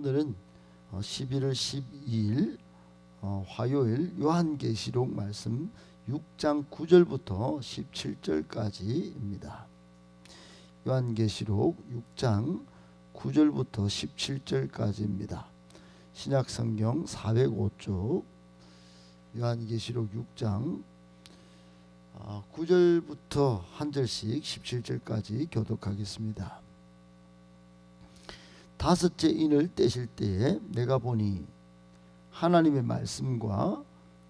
오늘은 11월 12일 화요일 요한계시록 말씀 6장 9절부터 17절까지입니다. 요한계시록 6장 9절부터 17절까지입니다. 신약성경 405쪽 요한계시록 6장 9절부터 한 절씩 17절까지 교독하겠습니다. 다섯째 인을 떼실 때에 내가 보니 하나님의 말씀과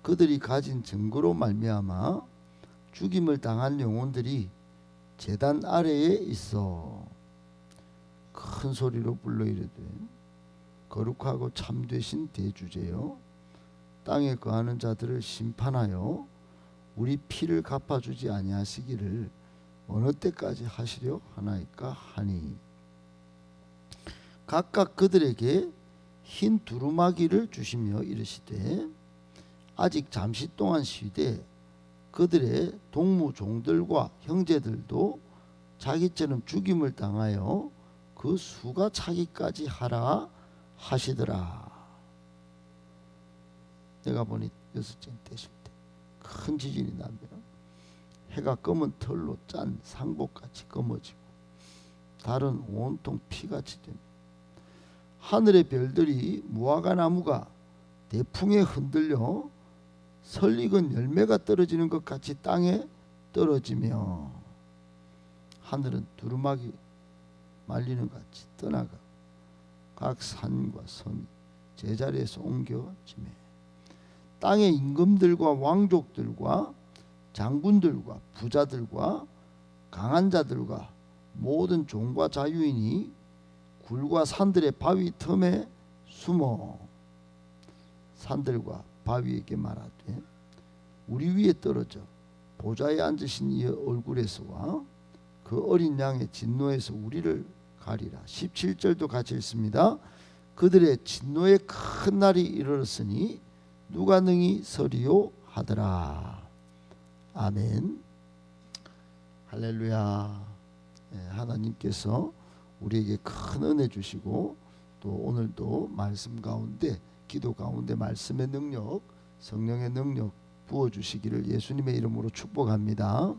그들이 가진 증거로 말미암아 죽임을 당한 영혼들이 제단 아래에 있어 큰 소리로 불러 이르되 거룩하고 참되신 대주제여 땅에 거하는 자들을 심판하여 우리 피를 갚아주지 아니하시기를 어느 때까지 하시려 하나이까 하니 각각 그들에게 흰 두루마기를 주시며 이르시되 아직 잠시 동안 쉬되 그들의 동무종들과 형제들도 자기처럼 죽임을 당하여 그 수가 차기까지 하라 하시더라. 내가 보니 여섯째 되실 때 큰 지진이 나면 해가 검은 털로 짠 상복같이 검어지고 달은 온통 피같이 됩니다. 하늘의 별들이 무화과 나무가 대풍에 흔들려 설익은 열매가 떨어지는 것 같이 땅에 떨어지며 하늘은 두루마기 말리는 것 같이 떠나가 각 산과 섬이 제자리에서 옮겨지매 땅의 임금들과 왕족들과 장군들과 부자들과 강한 자들과 모든 종과 자유인이 굴과 산들의 바위 틈에 숨어 산들과 바위에게 말하되 우리 위에 떨어져 보좌에 앉으신 이의 얼굴에서와 그 어린 양의 진노에서 우리를 가리라. 17절도 같이 읽습니다. 그들의 진노의 큰 날이 이르렀으니 누가 능히 서리요 하더라. 아멘. 할렐루야. 하나님께서 우리에게 큰 은혜 주시고 또 오늘도 말씀 가운데 기도 가운데 말씀의 능력 성령의 능력 부어주시기를 예수님의 이름으로 축복합니다.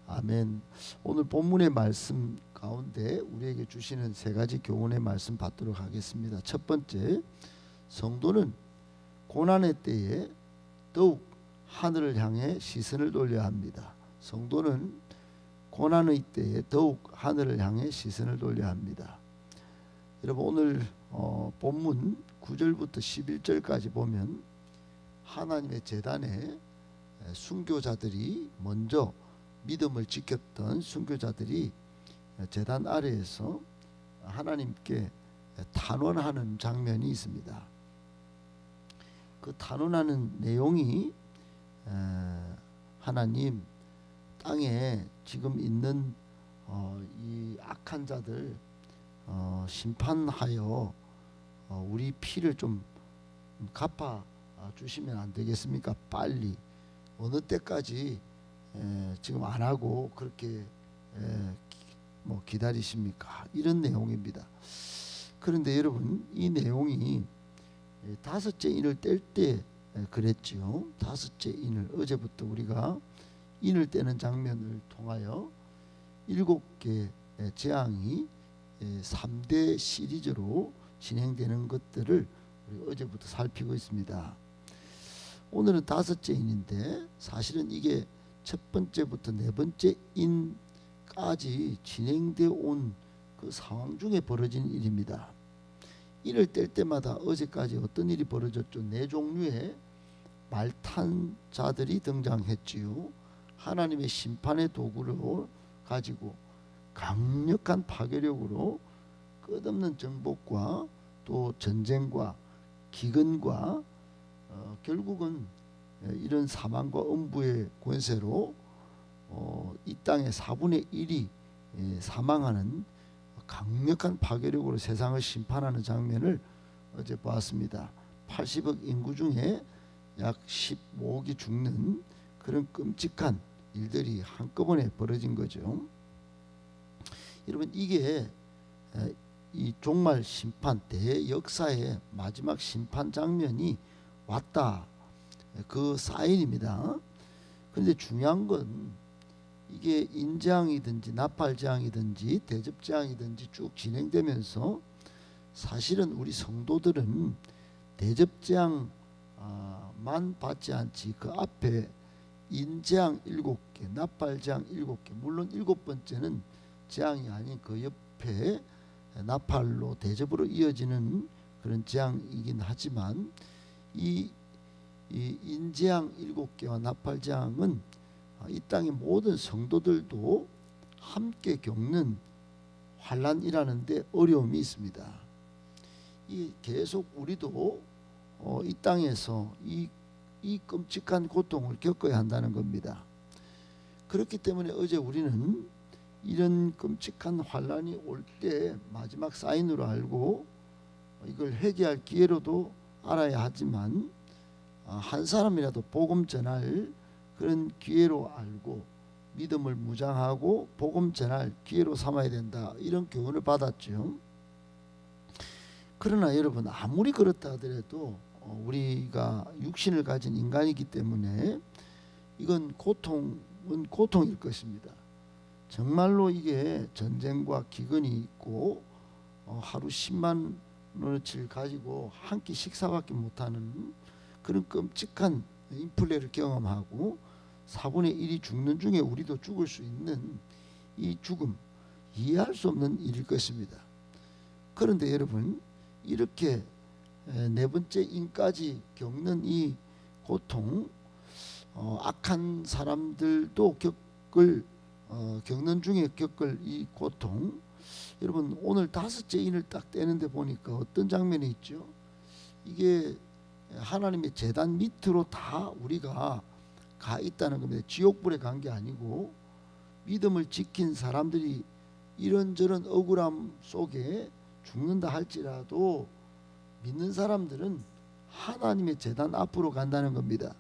아멘. 오늘 본문의 말씀 가운데 우리에게 주시는 세 가지 교훈의 말씀 받도록 하겠습니다. 첫 번째, 성도는 고난의 때에 더욱 하늘을 향해 시선을 돌려야 합니다. 성도는 고난의 때에 더욱 하늘을 향해 시선을 돌려야 합니다. 여러분 오늘 본문 9절부터 11절까지 보면 하나님의 제단에 순교자들이 먼저 믿음을 지켰던 순교자들이 제단 아래에서 하나님께 탄원하는 장면이 있습니다. 그 탄원하는 내용이 하나님 땅에 지금 있는 이 악한 자들 심판하여 우리 피를 좀 갚아 주시면 안 되겠습니까? 빨리 어느 때까지 지금 안 하고 그렇게 기다리십니까? 이런 내용입니다. 그런데 여러분 이 내용이 다섯째 인을 뗄 때 그랬지요. 다섯째 인을 어제부터 우리가 인을 떼는 장면을 통하여 7개의 재앙이 3대 시리즈로 진행되는 것들을 우리가 어제부터 살피고 있습니다. 오늘은 다섯째 인인데 사실은 이게 첫 번째부터 네 번째 인까지 진행되어 온 그 상황 중에 벌어진 일입니다. 인을 뗄 때마다 어제까지 어떤 일이 벌어졌죠? 네 종류의 말탄 자들이 등장했지요. 하나님의 심판의 도구를 가지고 강력한 파괴력으로 끝없는 정복과 또 전쟁과 기근과 결국은 이런 사망과 음부의 권세로 이 땅의 4분의 1이 사망하는 강력한 파괴력으로 세상을 심판하는 장면을 어제 보았습니다. 80억 인구 중에 약 15억이 죽는 그런 끔찍한 일들이 한꺼번에 벌어진 거죠. 여러분 이게 이 종말 심판 대역사의 마지막 심판 장면이 왔다, 그 사인입니다. 그런데 중요한 건 이게 인재앙이든지 나팔재앙이든지 대접재앙이든지 쭉 진행되면서 사실은 우리 성도들은 대접재앙만 받지 않지 그 앞에 인재앙 7개, 나팔재앙 7개, 물론 7번째는 재앙이 아닌 그 옆에 나팔로 대접으로 이어지는 그런 재앙이긴 하지만 이 인재앙 7개와 나팔재앙은 이 땅의 모든 성도들도 함께 겪는 환난이라는데 어려움이 있습니다. 이 계속 우리도 이 땅에서 이 끔찍한 고통을 겪어야 한다는 겁니다. 그렇기 때문에 어제 우리는 이런 끔찍한 환난이 올 때 마지막 사인으로 알고 이걸 회개할 기회로도 알아야 하지만 한 사람이라도 복음 전할 그런 기회로 알고 믿음을 무장하고 복음 전할 기회로 삼아야 된다, 이런 교훈을 받았죠. 그러나 여러분, 아무리 그렇다 하더라도 우리가 육신을 가진 인간이기 때문에 이건 고통은 고통일 것입니다. 정말로 이게 전쟁과 기근이 있고 하루 10만 원어치를 가지고 한 끼 식사밖에 못하는 그런 끔찍한 인플레를 경험하고 4분의 1이 죽는 중에 우리도 죽을 수 있는 이 죽음, 이해할 수 없는 일일 것입니다. 그런데 여러분, 이렇게 네 번째 인까지 겪는 이 고통, 악한 사람들도 겪는 중에 겪을 이 고통, 여러분 오늘 5째 인을 딱 떼는데 보니까 어떤 장면이 있죠? 이게 하나님의 제단 밑으로 다 우리가 가 있다는 겁니다. 지옥불에 간 게 아니고 믿음을 지킨 사람들이 이런저런 억울함 속에 죽는다 할지라도 믿는 사람들은 하나님의 제단 앞으로 간다는 겁니다.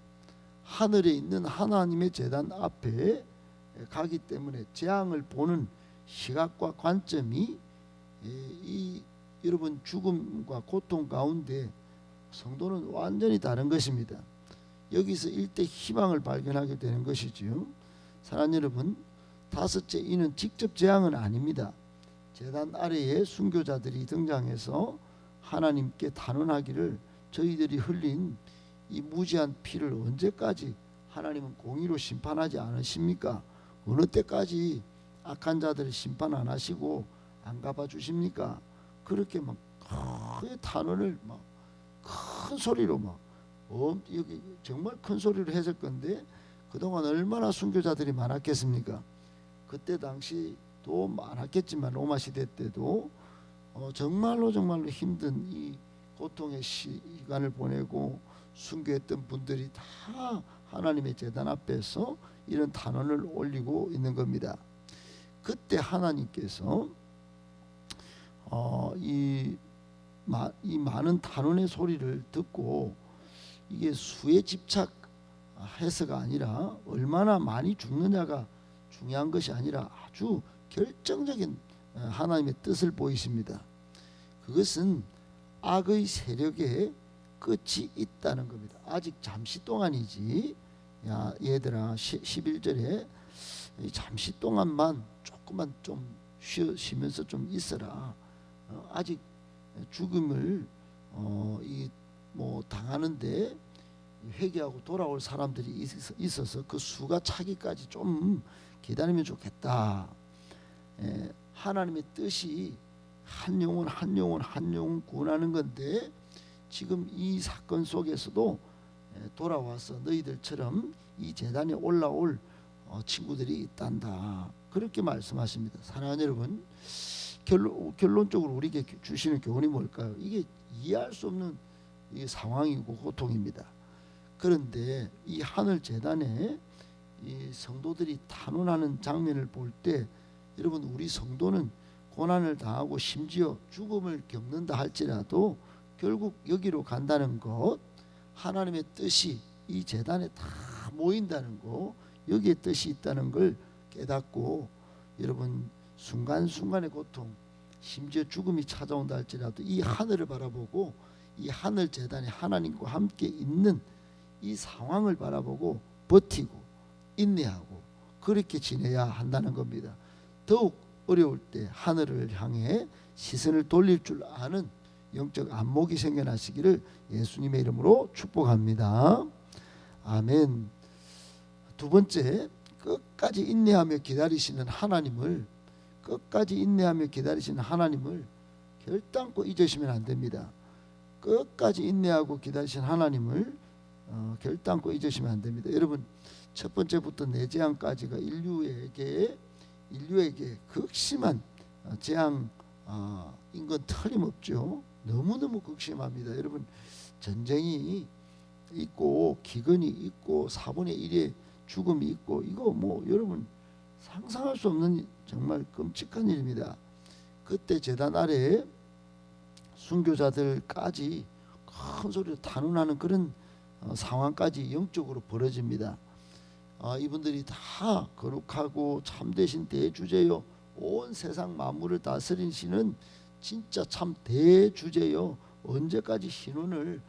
하늘에 있는 하나님의 제단 앞에 가기 때문에 재앙을 보는 시각과 관점이 여러분 죽음과 고통 가운데 성도는 완전히 다른 것입니다. 여기서 일대 희망을 발견하게 되는 것이지요. 사랑하는 여러분, 5째 이는 직접 재앙은 아닙니다. 제단 아래에 순교자들이 등장해서 하나님께 단언하기를 저희들이 흘린 이 무지한 피를 언제까지 하나님은 공의로 심판하지 않으십니까? 어느 때까지 악한 자들을 심판 안 하시고 안 갚아 주십니까? 그렇게 막 큰 단언을 막 큰 소리로 막 여기 정말 큰 소리로 했을 건데 그동안 얼마나 순교자들이 많았겠습니까? 그때 당시도 많았겠지만 로마 시대 때도 정말로 힘든 이 고통의 시간을 보내고 순교했던 분들이 다 하나님의 제단 앞에서 이런 단언을 올리고 있는 겁니다. 그때 하나님께서 이 많은 단언의 소리를 듣고 이게 수에 집착해서가 아니라 얼마나 많이 죽느냐가 중요한 것이 아니라 아주 결정적인 하나님의 뜻을 보이십니다. 그것은 악의 세력의 끝이 있다는 겁니다. 아직 잠시 동안이지. 야 얘들아, 11절에 잠시 동안만 조금만 좀 쉬면서 좀 있어라. 아직 죽음을 당하는데 회개하고 돌아올 사람들이 있어서 그 수가 차기까지 좀 기다리면 좋겠다. 하나님의 뜻이 한 영혼 구원하는 건데 지금 이 사건 속에서도 돌아와서 너희들처럼 이 제단에 올라올 친구들이 있단다, 그렇게 말씀하십니다. 사랑하는 여러분, 결론적으로 우리에게 주시는 교훈이 뭘까요? 이게 이해할 수 없는 이 상황이고 고통입니다. 그런데 이 하늘 제단에 이 성도들이 탄원하는 장면을 볼 때 여러분, 우리 성도는 고난을 당하고 심지어 죽음을 겪는다 할지라도 결국 여기로 간다는 것, 하나님의 뜻이 이 제단에 다 모인다는 것, 여기에 뜻이 있다는 걸 깨닫고 여러분 순간순간의 고통, 심지어 죽음이 찾아온다 할지라도 이 하늘을 바라보고 이 하늘 재단에 하나님과 함께 있는 이 상황을 바라보고 버티고 인내하고 그렇게 지내야 한다는 겁니다. 더욱 어려울 때 하늘을 향해 시선을 돌릴 줄 아는 영적 안목이 생겨나시기를 예수님의 이름으로 축복합니다. 아멘. 두 번째, 끝까지 인내하며 기다리시는 하나님을 결단코 잊으시면 안 됩니다. 끝까지 인내하고 기다리시는 하나님을 결단코 잊으시면 안 됩니다. 여러분, 첫 번째부터 네 재앙까지가 인류에게 극심한 재앙인 건 틀림없죠. 너무너무 극심합니다. 여러분, 전쟁이 있고 기근이 있고 4분의 1의 죽음이 있고 이거 뭐 여러분 상상할 수 없는 정말 끔찍한 일입니다. 그때 제단 아래 순교자들까지 큰 소리로 탄원하는 그런 상황까지 영적으로 벌어집니다. 이분들이 다 거룩하고 참되신 대주제요 온 세상 만물을 다스리시는 진짜 참 대주제요 언제까지 신원을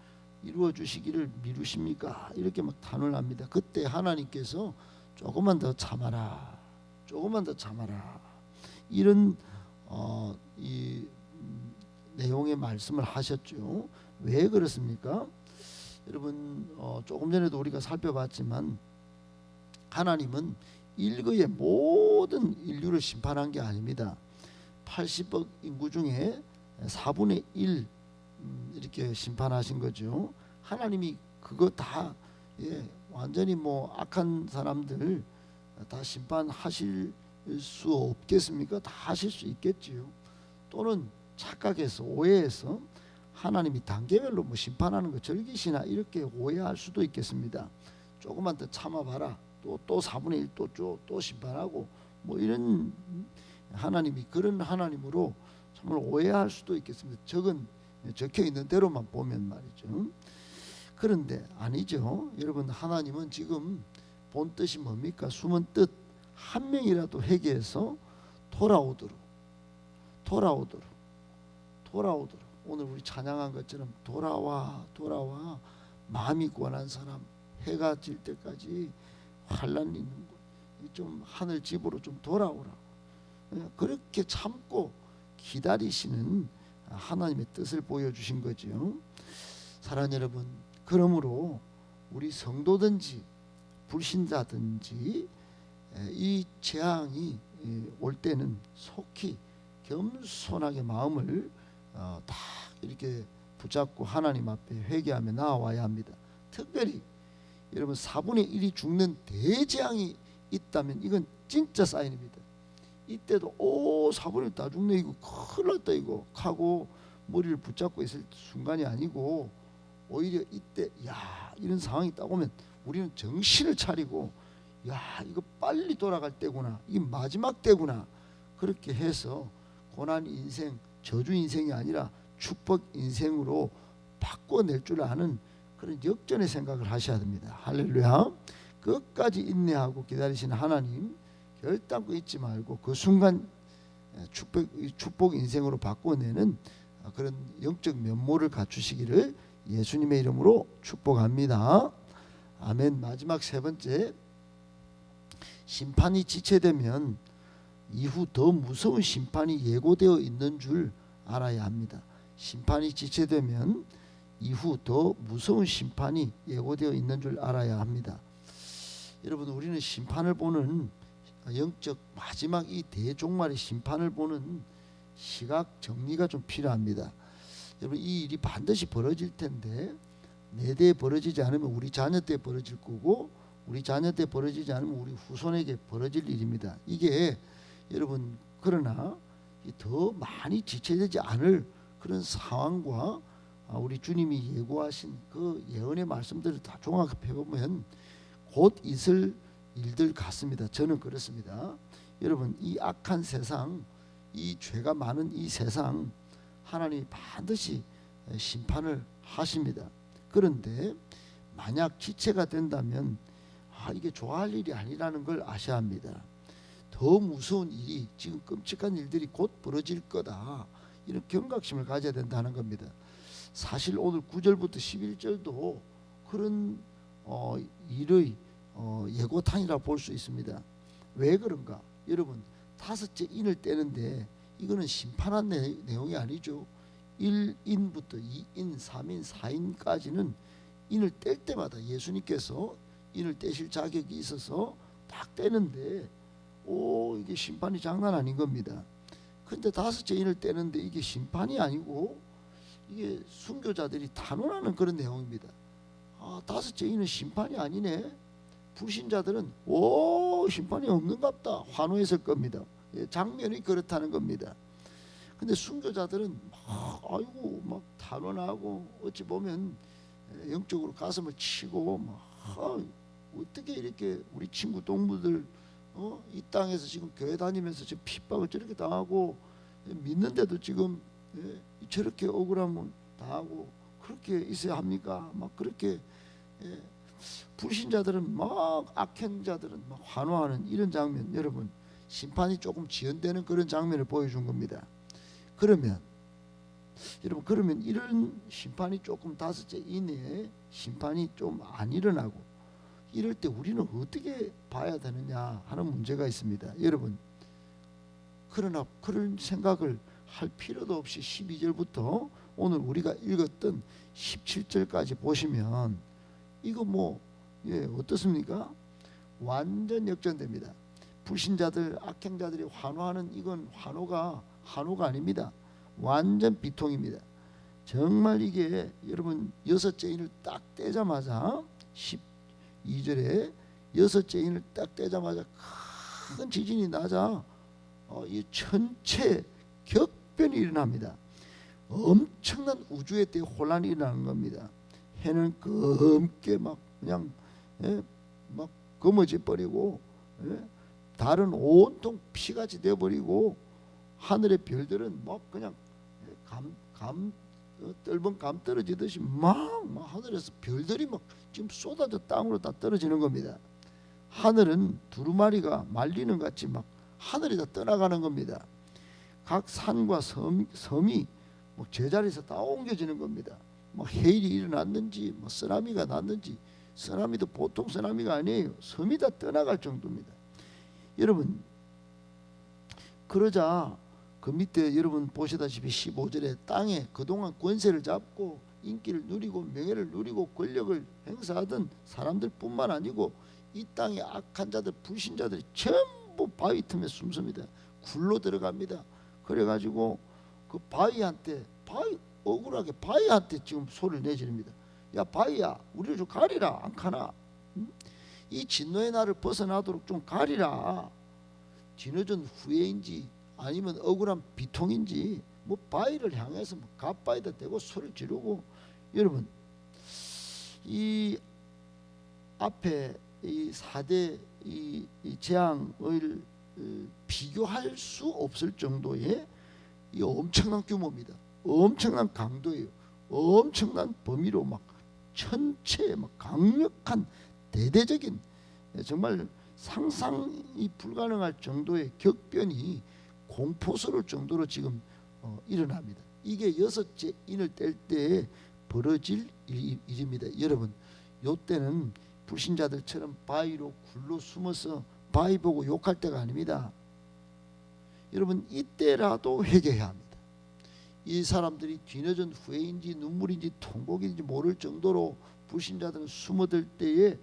이루어 주시기를 미루십니까? 이렇게 막 탄원합니다. 그때 하나님께서 조금만 더 참아라, 이런 이 내용의 말씀을 하셨죠. 왜 그렇습니까? 여러분, 조금 전에도 우리가 살펴봤지만 하나님은 일거의 모든 인류를 심판한 게 아닙니다. 80억 인구 중에 4분의 1 이렇게 심판하신 거죠. 하나님이 그거 다 완전히 뭐 악한 사람들 다 심판하실 수 없겠습니까? 다 하실 수 있겠지요. 또는 착각해서 오해해서 하나님이 단계별로 뭐 심판하는 거 즐기시나 이렇게 오해할 수도 있겠습니다. 조금만 더 참아봐라. 또 4분의 1 또 심판하고 뭐 이런 하나님이 그런 하나님으로 정말 오해할 수도 있겠습니다. 적혀 있는 대로만 보면 말이죠. 그런데 아니죠. 여러분, 하나님은 지금 본 뜻이 뭡니까? 숨은 뜻 한 명이라도 회개해서 돌아오도록 오늘 우리 찬양한 것처럼 돌아와 마음이 권한 사람 해가 질 때까지 환난 있는 좀 하늘 집으로 좀 돌아오라. 그렇게 참고 기다리시는 하나님의 뜻을 보여주신 거죠. 사랑하는 여러분, 그러므로 우리 성도든지 불신자든지 이 재앙이 올 때는 속히 겸손하게 마음을 다 이렇게 붙잡고 하나님 앞에 회개하며 나와야 합니다. 특별히 여러분 4분의 1이 죽는 대재앙이 있다면 이건 진짜 사인입니다. 이때도 4분의 1 다 죽네 이거 큰일 났다 이거 하고 머리를 붙잡고 있을 순간이 아니고 오히려 이때 이런 상황이 딱 오면 우리는 정신을 차리고 이거 빨리 돌아갈 때구나, 이게 마지막 때구나, 그렇게 해서 고난 인생, 저주 인생이 아니라 축복 인생으로 바꿔낼 줄 아는 그런 역전의 생각을 하셔야 됩니다. 할렐루야. 끝까지 인내하고 기다리시는 하나님 결단코 잊지 말고 그 순간 축복 인생으로 바꿔내는 그런 영적 면모를 갖추시기를 예수님의 이름으로 축복합니다. 아멘. 마지막 세 번째, 심판이 지체되면 이후 더 무서운 심판이 예고되어 있는 줄 알아야 합니다. 심판이 지체되면 이후 더 무서운 심판이 예고되어 있는 줄 알아야 합니다. 여러분, 우리는 심판을 보는 영적 마지막 이 대종말의 심판을 보는 시각 정리가 좀 필요합니다. 여러분, 이 일이 반드시 벌어질 텐데 내 때에 벌어지지 않으면 우리 자녀 때에 벌어질 거고 우리 자녀 때 벌어지지 않으면 우리 후손에게 벌어질 일입니다. 이게 여러분, 그러나 더 많이 지체되지 않을 그런 상황과 우리 주님이 예고하신 그 예언의 말씀들을 다 종합해 보면 곧 있을 일들 같습니다. 저는 그렇습니다. 여러분, 이 악한 세상, 이 죄가 많은 이 세상 하나님이 반드시 심판을 하십니다. 그런데 만약 지체가 된다면 이게 좋아할 일이 아니라는 걸 아셔야 합니다. 더 무서운 일이, 지금 끔찍한 일들이 곧 벌어질 거다, 이런 경각심을 가져야 된다는 겁니다. 사실 오늘 9절부터 11절도 그런 일의 예고탄이라 볼 수 있습니다. 왜 그런가? 여러분, 다섯째 인을 떼는데 이거는 심판한 내용이 아니죠. 1인부터 2인, 3인, 4인까지는 인을 뗄 때마다 예수님께서 인을 떼실 자격이 있어서 딱 떼는데, 이게 심판이 장난 아닌 겁니다. 근데 다섯째 인을 떼는데 이게 심판이 아니고 이게 순교자들이 탄원하는 그런 내용입니다. 다섯째 인은 심판이 아니네. 불신자들은 심판이 없는갑다 환호했을 겁니다. 장면이 그렇다는 겁니다. 근데 순교자들은 막 탄원하고, 어찌 보면 영적으로 가슴을 치고 어떻게 이렇게 우리 친구 동무들 이 땅에서 지금 교회 다니면서 지금 핍박을 저렇게 당하고, 믿는데도 지금 저렇게 억울함을 당하고 그렇게 있어야 합니까? 막 그렇게 불신자들은 막, 악행자들은 막 환호하는 이런 장면, 여러분, 심판이 조금 지연되는 그런 장면을 보여준 겁니다. 그러면 이런 심판이 조금 다섯째 이내에 심판이 좀 안 일어나고 이럴 때 우리는 어떻게 봐야 되느냐 하는 문제가 있습니다. 여러분, 그러나 그런 생각을 할 필요도 없이 12절부터 오늘 우리가 읽었던 17절까지 보시면 이거 어떻습니까? 완전 역전됩니다. 불신자들, 악행자들이 환호하는 이건 환호가 아닙니다. 완전 비통입니다. 정말 이게 여러분, 여섯째 인을 딱 떼자마자 12절에 여섯째 인을 딱 떼자마자 큰 지진이 나자 이 천체 격변이 일어납니다. 엄청난 우주에 대해 혼란이 일어나는 겁니다. 해는 검게 막 그냥 막 검어져 버리고, 달은 온통 피같이 되어 버리고, 하늘의 별들은 막 그냥 뜰번 감 떨어지듯이 막 하늘에서 별들이 막 지금 쏟아져 땅으로 다 떨어지는 겁니다. 하늘은 두루마리가 말리는 같이 막 하늘이 다 떠나가는 겁니다. 각 산과 섬이 제자리에서 다 옮겨지는 겁니다. 해일이 일어났는지 쓰나미가 났는지, 쓰나미도 보통 쓰나미가 아니에요. 섬이 다 떠나갈 정도입니다. 여러분, 그러자 그 밑에 여러분 보시다시피 15절에 땅에 그동안 권세를 잡고 인기를 누리고 명예를 누리고 권력을 행사하던 사람들 뿐만 아니고 이 땅의 악한 자들, 불신자들이 전부 바위 틈에 숨습니다. 굴로 들어갑니다. 그래가지고 그 억울하게 바위한테 지금 소리를 내지릅니다. 야, 바위야, 우리를 좀 가리라. 안 가나? 이 진노의 날을 벗어나도록 좀 가리라. 뒤늦은 후회인지 아니면 억울한 비통인지 바위를 향해서 갓바위다 대고 소리를 지르고, 여러분, 이 앞에 이 4대 이 재앙을 비교할 수 없을 정도의 이 엄청난 규모입니다. 엄청난 강도예요. 엄청난 범위로 천체 강력한 대대적인, 정말 상상이 불가능할 정도의 격변이 공포스러울 정도로 지금 일어납니다. 이게 여섯째 인을 뗄 때 벌어질 일입니다. 여러분, 요때는 불신자들처럼 바위로 굴로 숨어서 바위 보고 욕할 때가 아닙니다. 여러분, 이때라도 회개해야 합니다. 이 사람들이 뒤늦은 후회인지 눈물인지 통곡인지 모를 정도로 불신자들은 숨어들 때에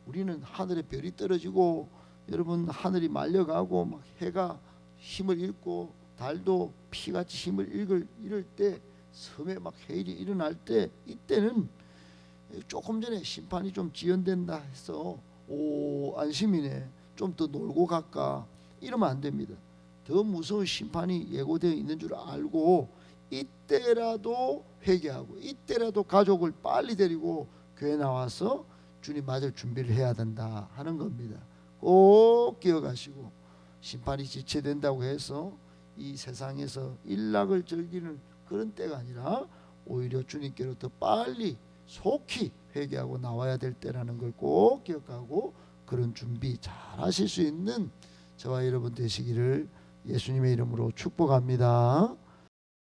우리는 하늘에 별이 떨어지고, 여러분, 하늘이 말려가고 해가 힘을 잃고 달도 피같이 힘을 잃을 이럴 때, 섬에 해일이 일어날 때, 이때는 조금 전에 심판이 좀 지연된다 해서 안심이네, 좀 더 놀고 갈까, 이러면 안 됩니다. 더 무서운 심판이 예고되어 있는 줄 알고 이때라도 회개하고 이때라도 가족을 빨리 데리고 교회 나와서 주님 맞을 준비를 해야 된다 하는 겁니다. 꼭 기억하시고, 심판이 지체된다고 해서 이 세상에서 일락을 즐기는 그런 때가 아니라 오히려 주님께로 더 빨리 속히 회개하고 나와야 될 때라는 걸 꼭 기억하고, 그런 준비 잘 하실 수 있는 저와 여러분 되시기를 예수님의 이름으로 축복합니다.